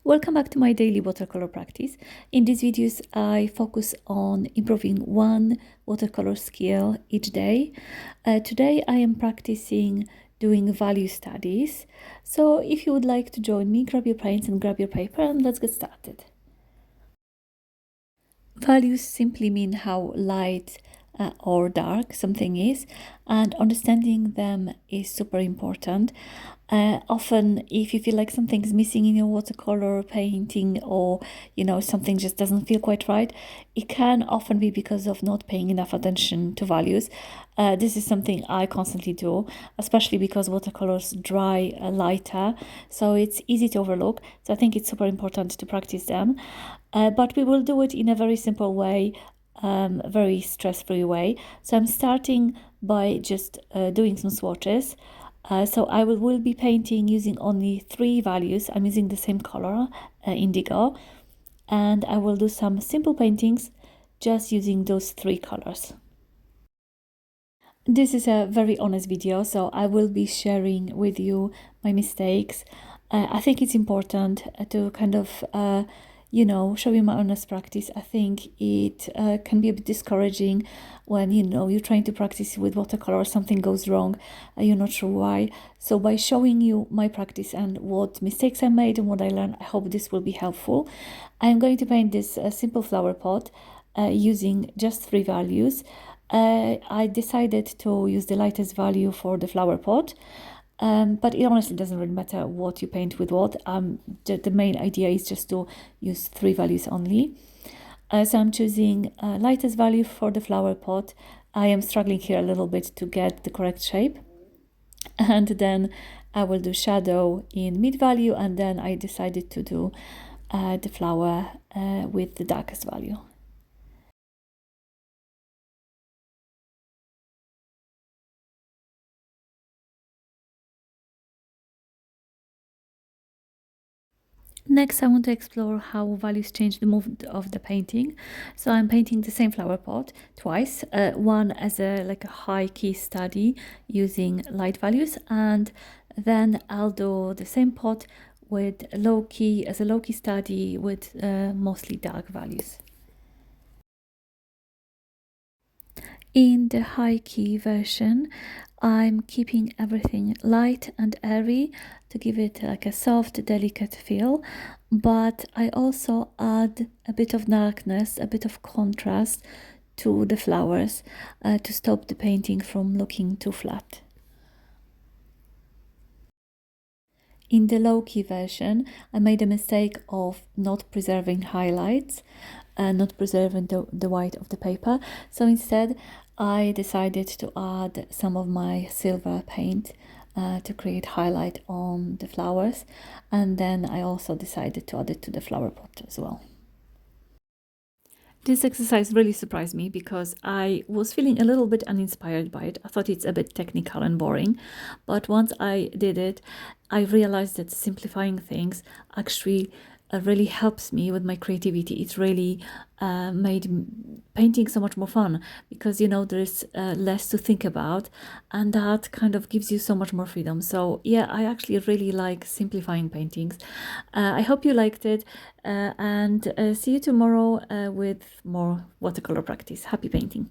Welcome back to my daily watercolor practice. In these videos, I focus on improving one watercolor skill each day. Today, I am practicing doing value studies. So if you would like to join me, grab your pens and grab your paper and let's get started. Values simply mean how light or dark something is, and understanding them is super important. Often if you feel like something's missing in your watercolor painting, or something just doesn't feel quite right, it can often be because of not paying enough attention to values. This is something I constantly do, especially because watercolors dry lighter, so it's easy to overlook. So I think it's super important to practice them, but we will do it in a very simple way, very stress-free way. So I'm starting by just doing some swatches. So I will be painting using only 3 values. I'm using the same color, indigo, and I will do some simple paintings just using those 3 colors. This is a very honest video, so I will be sharing with you my mistakes. I think it's important to kind of show you my honest practice. I think it can be a bit discouraging when you're trying to practice with watercolor, something goes wrong, you're not sure why. So by showing you my practice and what mistakes I made and what I learned, I hope this will be helpful. I'm going to paint this simple flower pot using just 3 values. I decided to use the lightest value for the flower pot. But it honestly doesn't really matter what you paint with what. The main idea is just to use 3 values only. So I'm choosing lightest value for the flower pot. I am struggling here a little bit to get the correct shape. And then I will do shadow in mid value, and then I decided to do the flower with the darkest value. Next, I want to explore how values change the mood of the painting. So I'm painting the same flower pot twice, one as a high key study using light values, and then I'll do the same pot with low key as a low key study with mostly dark values. In the high key version, I'm keeping everything light and airy to give it like a soft, delicate feel, but I also add a bit of darkness, a bit of contrast to the flowers to stop the painting from looking too flat. In the low-key version, I made a mistake of not preserving highlights, not preserving the white of the paper. So instead, I decided to add some of my silver paint to create highlight on the flowers. And then I also decided to add it to the flower pot as well. This exercise really surprised me because I was feeling a little bit uninspired by it. I thought it's a bit technical and boring, but once I did it, I realized that simplifying things actually really helps me with my creativity. It really made painting so much more fun because there is less to think about, and that kind of gives you so much more freedom. So yeah, I actually really like simplifying paintings. I hope you liked it, and see you tomorrow with more watercolor practice. Happy painting!